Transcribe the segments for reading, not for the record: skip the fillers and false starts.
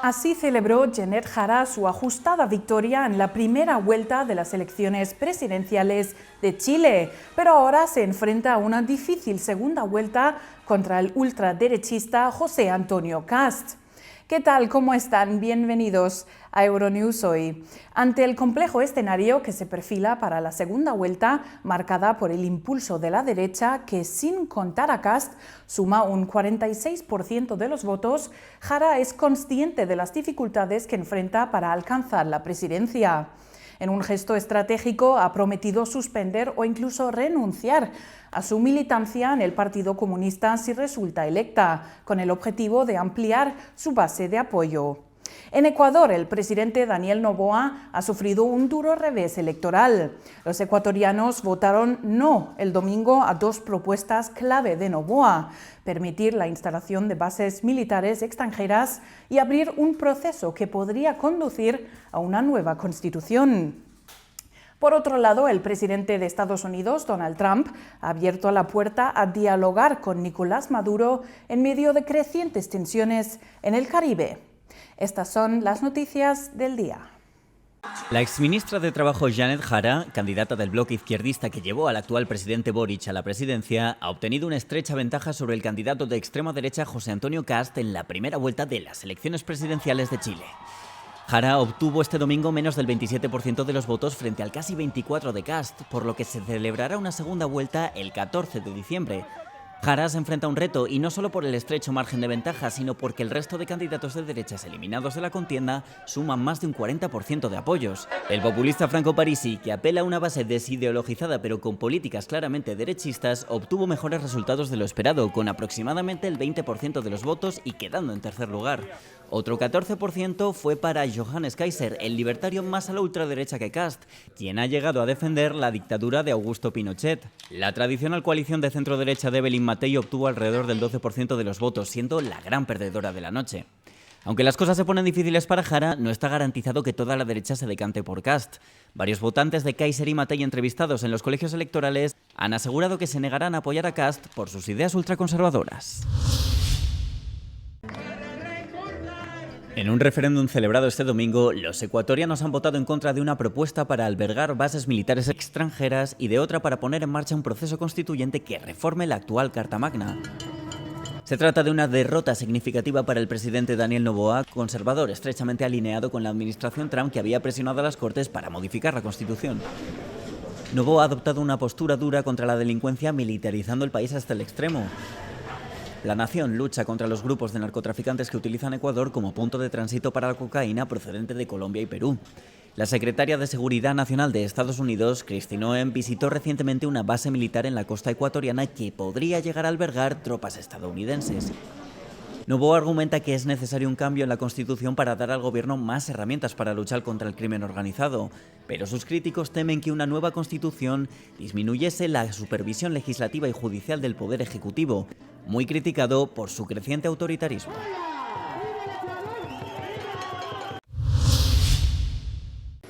Así celebró Janet Jara su ajustada victoria en la primera vuelta de las elecciones presidenciales de Chile, pero ahora se enfrenta a una difícil segunda vuelta contra el ultraderechista José Antonio Kast. ¿Qué tal? ¿Cómo están? Bienvenidos a Euronews hoy. Ante el complejo escenario que se perfila para la segunda vuelta, marcada por el impulso de la derecha, que sin contar a Kast suma un 46% de los votos, Jara es consciente de las dificultades que enfrenta para alcanzar la presidencia. En un gesto estratégico ha prometido suspender o incluso renunciar a su militancia en el Partido Comunista si resulta electa, con el objetivo de ampliar su base de apoyo. En Ecuador, el presidente Daniel Noboa ha sufrido un duro revés electoral. Los ecuatorianos votaron no el domingo a dos propuestas clave de Noboa: permitir la instalación de bases militares extranjeras y abrir un proceso que podría conducir a una nueva constitución. Por otro lado, el presidente de Estados Unidos, Donald Trump, ha abierto la puerta a dialogar con Nicolás Maduro en medio de crecientes tensiones en el Caribe. Estas son las noticias del día. La exministra de Trabajo Janet Jara, candidata del bloque izquierdista que llevó al actual presidente Boric a la presidencia, ha obtenido una estrecha ventaja sobre el candidato de extrema derecha José Antonio Kast en la primera vuelta de las elecciones presidenciales de Chile. Jara obtuvo este domingo menos del 27% de los votos frente al casi 24% de Kast, por lo que se celebrará una segunda vuelta el 14 de diciembre. Jara se enfrenta a un reto, y no solo por el estrecho margen de ventaja, sino porque el resto de candidatos de derechas eliminados de la contienda suman más de un 40% de apoyos. El populista Franco Parisi, que apela a una base desideologizada pero con políticas claramente derechistas, obtuvo mejores resultados de lo esperado, con aproximadamente el 20% de los votos y quedando en tercer lugar. Otro 14% fue para Johannes Kaiser, el libertario más a la ultraderecha que Kast, quien ha llegado a defender la dictadura de Augusto Pinochet. La tradicional coalición de centro-derecha de Evelyn Matei obtuvo alrededor del 12% de los votos, siendo la gran perdedora de la noche. Aunque las cosas se ponen difíciles para Jara, no está garantizado que toda la derecha se decante por Kast. Varios votantes de Kaiser y Matei entrevistados en los colegios electorales han asegurado que se negarán a apoyar a Kast por sus ideas ultraconservadoras. En un referéndum celebrado este domingo, los ecuatorianos han votado en contra de una propuesta para albergar bases militares extranjeras y de otra para poner en marcha un proceso constituyente que reforme la actual Carta Magna. Se trata de una derrota significativa para el presidente Daniel Noboa, conservador estrechamente alineado con la administración Trump, que había presionado a las Cortes para modificar la Constitución. Noboa ha adoptado una postura dura contra la delincuencia, militarizando el país hasta el extremo. La nación lucha contra los grupos de narcotraficantes que utilizan Ecuador como punto de tránsito para la cocaína procedente de Colombia y Perú. La secretaria de Seguridad Nacional de Estados Unidos, Kristi Noem, visitó recientemente una base militar en la costa ecuatoriana que podría llegar a albergar tropas estadounidenses. Noboa argumenta que es necesario un cambio en la Constitución para dar al gobierno más herramientas para luchar contra el crimen organizado, pero sus críticos temen que una nueva Constitución disminuyese la supervisión legislativa y judicial del Poder Ejecutivo, muy criticado por su creciente autoritarismo.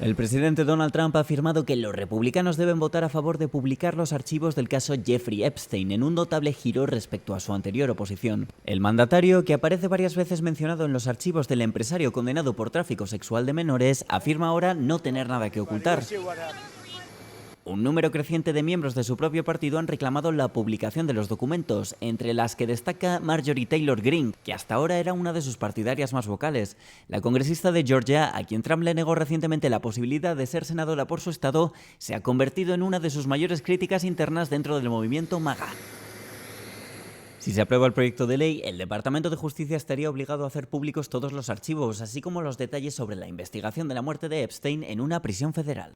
El presidente Donald Trump ha afirmado que los republicanos deben votar a favor de publicar los archivos del caso Jeffrey Epstein, en un notable giro respecto a su anterior oposición. El mandatario, que aparece varias veces mencionado en los archivos del empresario condenado por tráfico sexual de menores, afirma ahora no tener nada que ocultar. Un número creciente de miembros de su propio partido han reclamado la publicación de los documentos, entre las que destaca Marjorie Taylor Greene, que hasta ahora era una de sus partidarias más vocales. La congresista de Georgia, a quien Trump le negó recientemente la posibilidad de ser senadora por su estado, se ha convertido en una de sus mayores críticas internas dentro del movimiento MAGA. Si se aprueba el proyecto de ley, el Departamento de Justicia estaría obligado a hacer públicos todos los archivos, así como los detalles sobre la investigación de la muerte de Epstein en una prisión federal.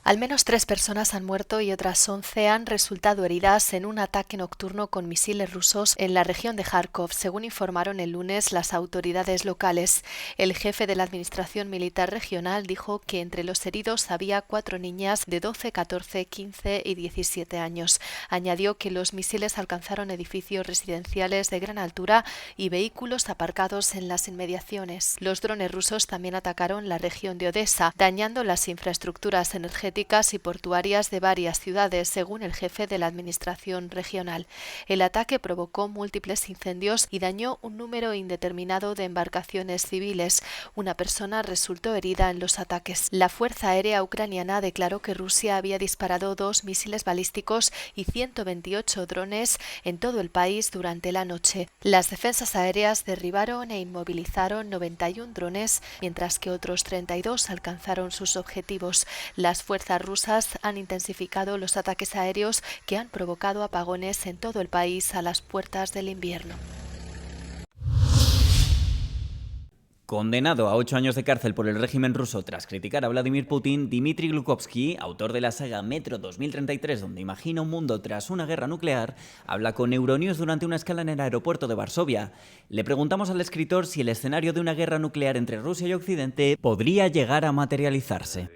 Al menos 3 personas han muerto y otras 11 han resultado heridas en un ataque nocturno con misiles rusos en la región de Kharkov, según informaron el lunes las autoridades locales. El jefe de la Administración Militar Regional dijo que entre los heridos había 4 niñas de 12, 14, 15 y 17 años. Añadió que los misiles alcanzaron edificios residenciales de gran altura y vehículos aparcados en las inmediaciones. Los drones rusos también atacaron la región de Odessa, dañando las infraestructuras energéticas logísticas y portuarias de varias ciudades, según el jefe de la administración regional. El ataque provocó múltiples incendios y dañó un número indeterminado de embarcaciones civiles. Una persona resultó herida en los ataques. La Fuerza Aérea Ucraniana declaró que Rusia había disparado 2 misiles balísticos y 128 drones en todo el país durante la noche. Las defensas aéreas derribaron e inmovilizaron 91 drones, mientras que otros 32 alcanzaron sus objetivos. Las fuerzas rusas han intensificado los ataques aéreos que han provocado apagones en todo el país a las puertas del invierno. Condenado a 8 años de cárcel por el régimen ruso tras criticar a Vladimir Putin, Dmitry Glukovsky, autor de la saga Metro 2033, donde imagina un mundo tras una guerra nuclear, habla con Euronews durante una escala en el aeropuerto de Varsovia. Le preguntamos al escritor si el escenario de una guerra nuclear entre Rusia y Occidente podría llegar a materializarse.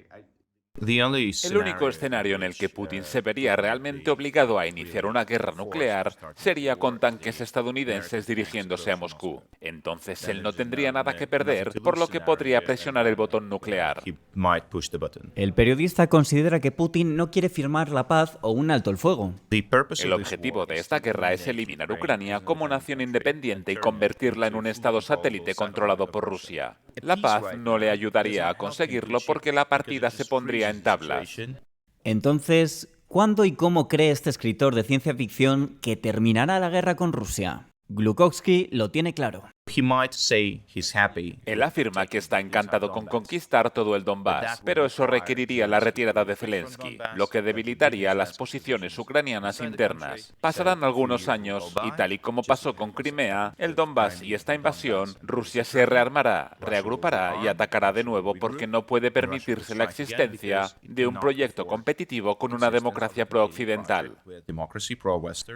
El único escenario en el que Putin se vería realmente obligado a iniciar una guerra nuclear sería con tanques estadounidenses dirigiéndose a Moscú. Entonces él no tendría nada que perder, por lo que podría presionar el botón nuclear. El periodista considera que Putin no quiere firmar la paz o un alto el fuego. El objetivo de esta guerra es eliminar Ucrania como nación independiente y convertirla en un estado satélite controlado por Rusia. La paz no le ayudaría a conseguirlo porque la partida se pondría en tablas. Entonces, ¿cuándo y cómo cree este escritor de ciencia ficción que terminará la guerra con Rusia? Glukovsky lo tiene claro. Él afirma que está encantado con conquistar todo el Donbass, pero eso requeriría la retirada de Zelensky, lo que debilitaría las posiciones ucranianas internas. Pasarán algunos años y tal y como pasó con Crimea, el Donbass y esta invasión, Rusia se rearmará, reagrupará y atacará de nuevo porque no puede permitirse la existencia de un proyecto competitivo con una democracia pro-occidental.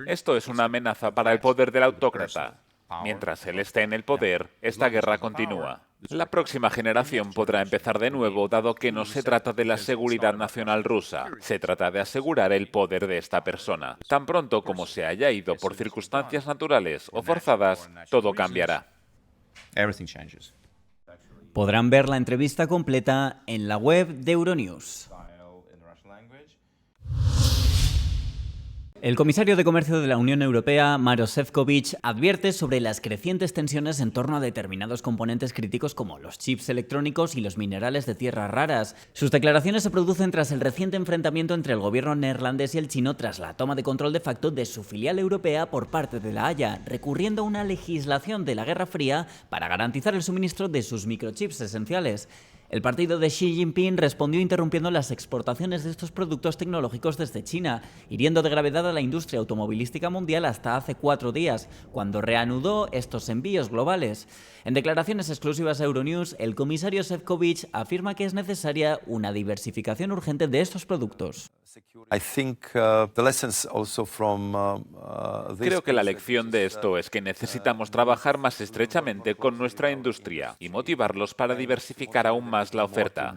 Esto es una amenaza para el poder del autócrata. Mientras él esté en el poder, esta guerra continúa. La próxima generación podrá empezar de nuevo, dado que no se trata de la seguridad nacional rusa, se trata de asegurar el poder de esta persona. Tan pronto como se haya ido por circunstancias naturales o forzadas, todo cambiará. Podrán ver la entrevista completa en la web de Euronews. El comisario de Comercio de la Unión Europea, Maroš Šefčovič, advierte sobre las crecientes tensiones en torno a determinados componentes críticos como los chips electrónicos y los minerales de tierras raras. Sus declaraciones se producen tras el reciente enfrentamiento entre el gobierno neerlandés y el chino tras la toma de control de facto de su filial europea por parte de la Haya, recurriendo a una legislación de la Guerra Fría para garantizar el suministro de sus microchips esenciales. El partido de Xi Jinping respondió interrumpiendo las exportaciones de estos productos tecnológicos desde China, hiriendo de gravedad a la industria automovilística mundial hasta hace 4 días, cuando reanudó estos envíos globales. En declaraciones exclusivas a Euronews, el comisario Šefčovič afirma que es necesaria una diversificación urgente de estos productos. Creo que la lección de esto es que necesitamos trabajar más estrechamente con nuestra industria y motivarlos para diversificar aún más la oferta.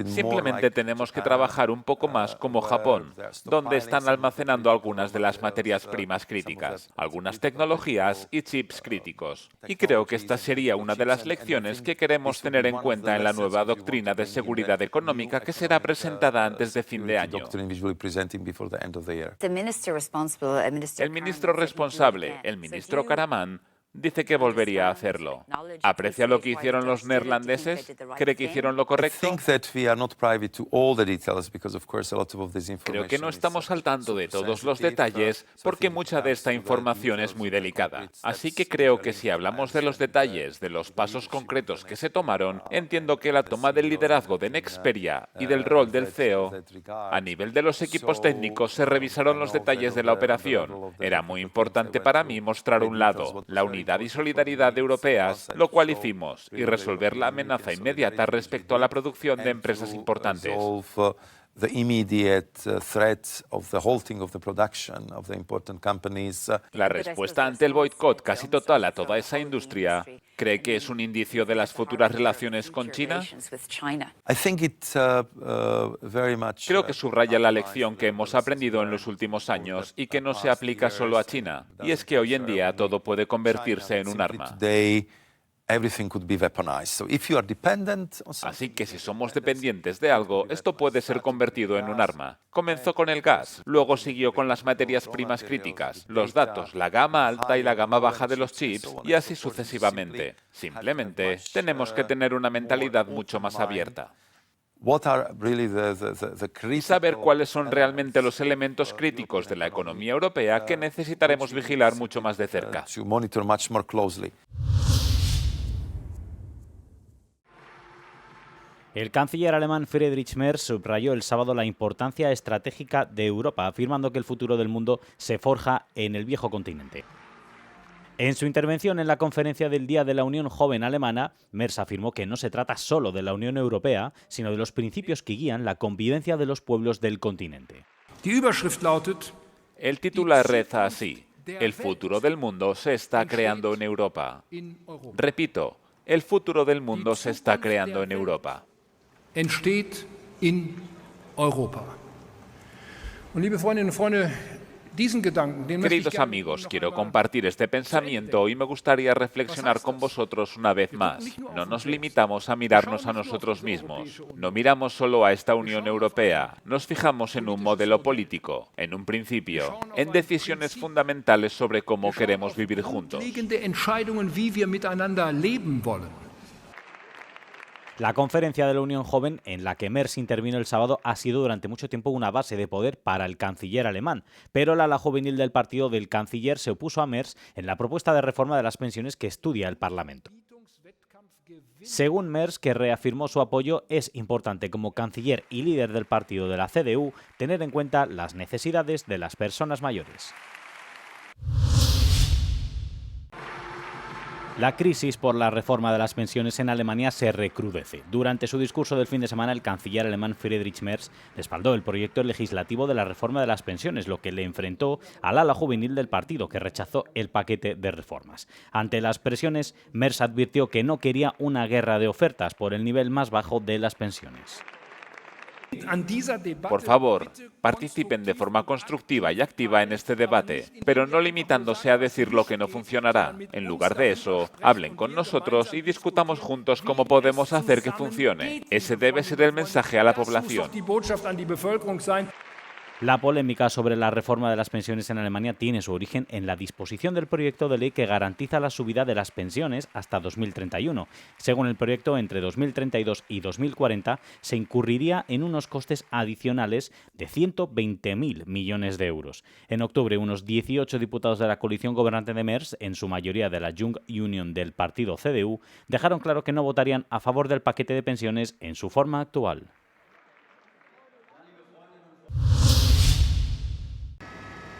Simplemente tenemos que trabajar un poco más como Japón, donde están almacenando algunas de las materias primas críticas, algunas tecnologías y chips críticos. Y creo que esta sería una de las lecciones que queremos tener en cuenta en la nueva doctrina de seguridad económica que será presentada antes de fin de año. El ministro responsable, el ministro Karaman, dice que volvería a hacerlo. ¿Aprecia lo que hicieron los neerlandeses? ¿Cree que hicieron lo correcto? Creo que no estamos al tanto de todos los detalles porque mucha de esta información es muy delicada. Así que creo que si hablamos de los detalles, de los pasos concretos que se tomaron, entiendo que la toma del liderazgo de Nexperia y del rol del CEO, a nivel de los equipos técnicos se revisaron los detalles de la operación. Era muy importante para mí mostrar un lado, la unidad y solidaridad europeas, lo cual hicimos, y resolver la amenaza inmediata respecto a la producción de empresas importantes. La respuesta ante el boicot casi total a toda esa industria, ¿cree que es un indicio de las futuras relaciones con China? Creo que subraya la lección que hemos aprendido en los últimos años y que no se aplica solo a China, y es que hoy en día todo puede convertirse en un arma. Así que si somos dependientes de algo, esto puede ser convertido en un arma. Comenzó con el gas, luego siguió con las materias primas críticas, los datos, la gama alta y la gama baja de los chips, y así sucesivamente. Simplemente, tenemos que tener una mentalidad mucho más abierta. Y saber cuáles son realmente los elementos críticos de la economía europea que necesitaremos vigilar mucho más de cerca. El canciller alemán Friedrich Merz subrayó el sábado la importancia estratégica de Europa, afirmando que el futuro del mundo se forja en el viejo continente. En su intervención en la conferencia del Día de la Unión Joven Alemana, Merz afirmó que no se trata solo de la Unión Europea, sino de los principios que guían la convivencia de los pueblos del continente. El titular reza así: el futuro del mundo se está creando en Europa. Repito, el futuro del mundo se está creando en Europa. Entsteht in Europa. Und liebe Freundinnen und Freunde, diesen Gedanken, den möchte ich Queridos amigos, quiero compartir este pensamiento y me gustaría reflexionar con vosotros una vez más. No nos limitamos a mirarnos a nosotros mismos. No miramos solo a esta Unión Europea. Nos fijamos en un modelo político, en un principio, en decisiones fundamentales sobre cómo queremos vivir juntos. grundlegende Entscheidungen, wie wir miteinander leben wollen. La conferencia de la Unión Joven, en la que Merz intervino el sábado, ha sido durante mucho tiempo una base de poder para el canciller alemán, pero el ala juvenil del partido del canciller se opuso a Merz en la propuesta de reforma de las pensiones que estudia el Parlamento. Según Merz, que reafirmó su apoyo, es importante como canciller y líder del partido de la CDU tener en cuenta las necesidades de las personas mayores. La crisis por la reforma de las pensiones en Alemania se recrudece. Durante su discurso del fin de semana, el canciller alemán Friedrich Merz respaldó el proyecto legislativo de la reforma de las pensiones, lo que le enfrentó al ala juvenil del partido, que rechazó el paquete de reformas. Ante las presiones, Merz advirtió que no quería una guerra de ofertas por el nivel más bajo de las pensiones. Por favor, participen de forma constructiva y activa en este debate, pero no limitándose a decir lo que no funcionará. En lugar de eso, hablen con nosotros y discutamos juntos cómo podemos hacer que funcione. Ese debe ser el mensaje a la población. La polémica sobre la reforma de las pensiones en Alemania tiene su origen en la disposición del proyecto de ley que garantiza la subida de las pensiones hasta 2031. Según el proyecto, entre 2032 y 2040 se incurriría en unos costes adicionales de 120.000 millones de euros. En octubre, unos 18 diputados de la coalición gobernante de Merz, en su mayoría de la Jung Union del partido CDU, dejaron claro que no votarían a favor del paquete de pensiones en su forma actual.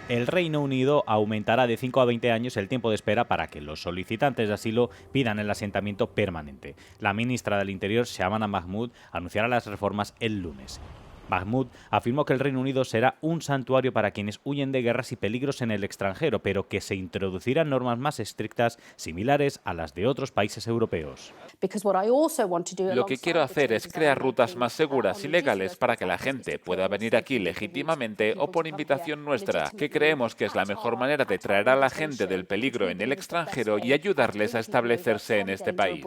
El Reino Unido aumentará de 5 a 20 años el tiempo de espera para que los solicitantes de asilo pidan el asentamiento permanente. La ministra del Interior, Shabana Mahmood, anunciará las reformas el lunes. Mahmood afirmó que el Reino Unido será un santuario para quienes huyen de guerras y peligros en el extranjero, pero que se introducirán normas más estrictas similares a las de otros países europeos. Lo que quiero hacer es crear rutas más seguras y legales para que la gente pueda venir aquí legítimamente o por invitación nuestra, que creemos que es la mejor manera de traer a la gente del peligro en el extranjero y ayudarles a establecerse en este país.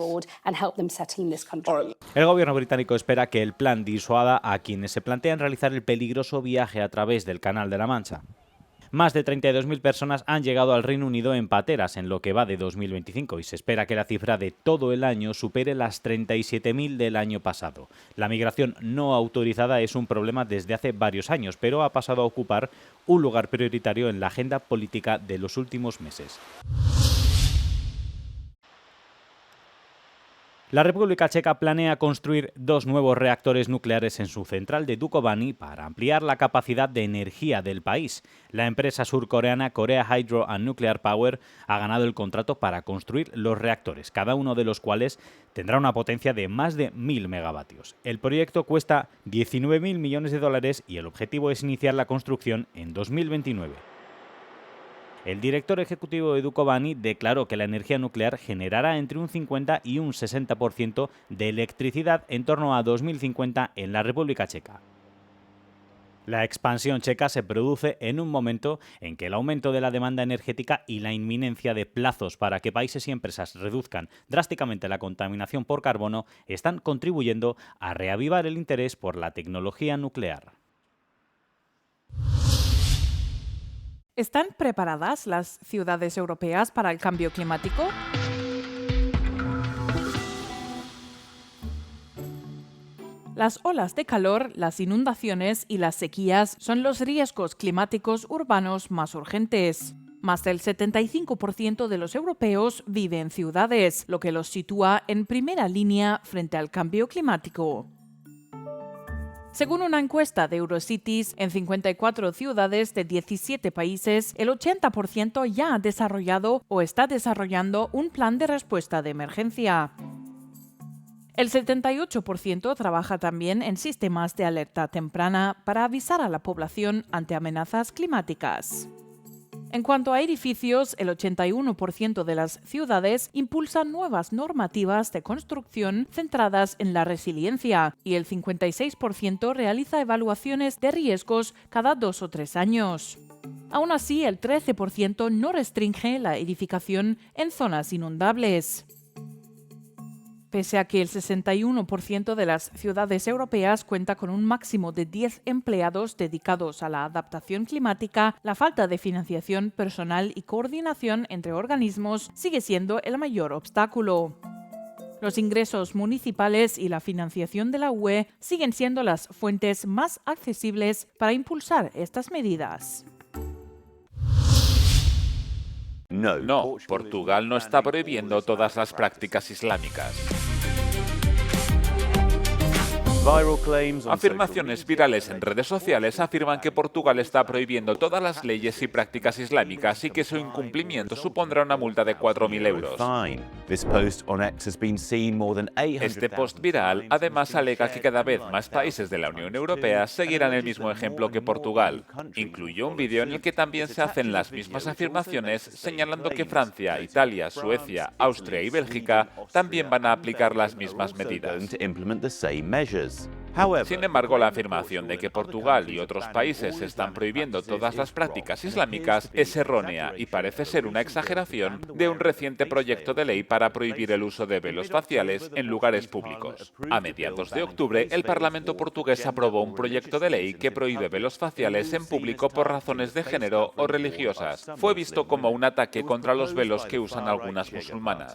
El gobierno británico espera que el plan disuada a quienes se plantean realizar el peligroso viaje a través del Canal de la Mancha. Más de 32.000 personas han llegado al Reino Unido en pateras en lo que va de 2025 y se espera que la cifra de todo el año supere las 37.000 del año pasado. La migración no autorizada es un problema desde hace varios años, pero ha pasado a ocupar un lugar prioritario en la agenda política de los últimos meses. La República Checa planea construir 2 nuevos reactores nucleares en su central de Dukovany para ampliar la capacidad de energía del país. La empresa surcoreana Korea Hydro and Nuclear Power ha ganado el contrato para construir los reactores, cada uno de los cuales tendrá una potencia de más de 1.000 megavatios. El proyecto cuesta 19.000 millones de dólares y el objetivo es iniciar la construcción en 2029. El director ejecutivo de Dukovany declaró que la energía nuclear generará entre un 50 y un 60% de electricidad en torno a 2050 en la República Checa. La expansión checa se produce en un momento en que el aumento de la demanda energética y la inminencia de plazos para que países y empresas reduzcan drásticamente la contaminación por carbono están contribuyendo a reavivar el interés por la tecnología nuclear. ¿Están preparadas las ciudades europeas para el cambio climático? Las olas de calor, las inundaciones y las sequías son los riesgos climáticos urbanos más urgentes. Más del 75% de los europeos vive en ciudades, lo que los sitúa en primera línea frente al cambio climático. Según una encuesta de Eurocities, en 54 ciudades de 17 países, el 80% ya ha desarrollado o está desarrollando un plan de respuesta de emergencia. El 78% trabaja también en sistemas de alerta temprana para avisar a la población ante amenazas climáticas. En cuanto a edificios, el 81% de las ciudades impulsan nuevas normativas de construcción centradas en la resiliencia y el 56% realiza evaluaciones de riesgos cada 2 o 3 años. Aún así, el 13% no restringe la edificación en zonas inundables. Pese a que el 61% de las ciudades europeas cuenta con un máximo de 10 empleados dedicados a la adaptación climática, la falta de financiación personal y coordinación entre organismos sigue siendo el mayor obstáculo. Los ingresos municipales y la financiación de la UE siguen siendo las fuentes más accesibles para impulsar estas medidas. No, Portugal no está prohibiendo todas las prácticas islámicas. Afirmaciones virales en redes sociales afirman que Portugal está prohibiendo todas las leyes y prácticas islámicas y que su incumplimiento supondrá una multa de 4.000 euros. Este post viral además alega que cada vez más países de la Unión Europea seguirán el mismo ejemplo que Portugal. Incluyó un vídeo en el que también se hacen las mismas afirmaciones, señalando que Francia, Italia, Suecia, Austria y Bélgica también van a aplicar las mismas medidas. Sin embargo, la afirmación de que Portugal y otros países están prohibiendo todas las prácticas islámicas es errónea y parece ser una exageración de un reciente proyecto de ley para prohibir el uso de velos faciales en lugares públicos. A mediados de octubre, el Parlamento portugués aprobó un proyecto de ley que prohíbe velos faciales en público por razones de género o religiosas. Fue visto como un ataque contra los velos que usan algunas musulmanas.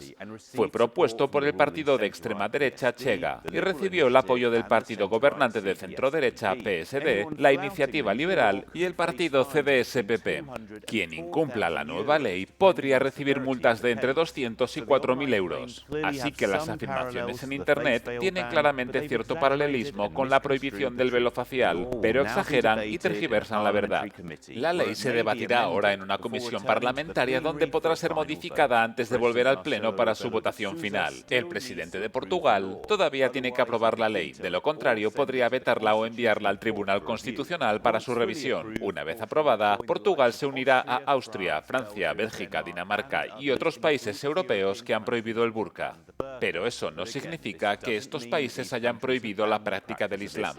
Fue propuesto por el partido de extrema derecha Chega y recibió el apoyo del partido gobernante de centro-derecha PSD, la Iniciativa Liberal y el partido CDS-PP. Quien incumpla la nueva ley podría recibir multas de entre 200 y 4.000 euros. Así que las afirmaciones en Internet tienen claramente cierto paralelismo con la prohibición del velo facial, pero exageran y tergiversan la verdad. La ley se debatirá ahora en una comisión parlamentaria donde podrá ser modificada antes de volver al Pleno para su votación final. El presidente de Portugal todavía tiene que aprobar la ley, de lo contrario podría vetarla o enviarla al Tribunal Constitucional para su revisión. Una vez aprobada, Portugal se unirá a Austria, Francia, Bélgica, Dinamarca y otros países europeos que han prohibido el burka. Pero eso no significa que estos países hayan prohibido la práctica del Islam.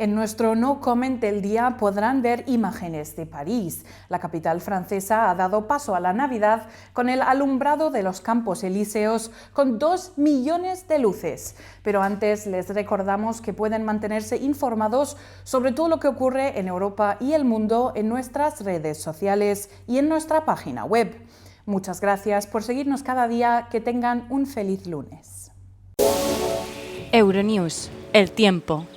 En nuestro No Comment del día podrán ver imágenes de París. La capital francesa ha dado paso a la Navidad con el alumbrado de los Campos Elíseos con 2 millones de luces. Pero antes les recordamos que pueden mantenerse informados sobre todo lo que ocurre en Europa y el mundo en nuestras redes sociales y en nuestra página web. Muchas gracias por seguirnos cada día. Que tengan un feliz lunes. Euronews, el tiempo.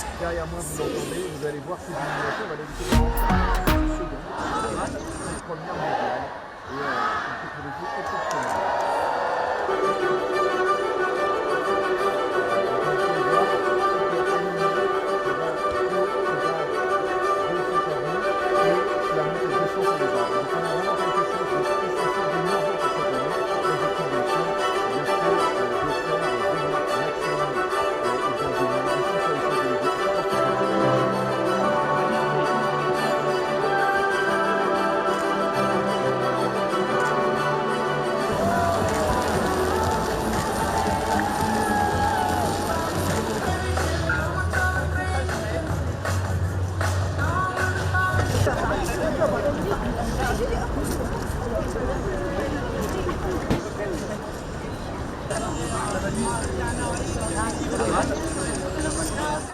Unidos. Derrière moi, vous l'entendez, vous allez voir cette illumination va aller jusqu'à 30 secondes. C'est première mondiale et une technologie exceptionnelle.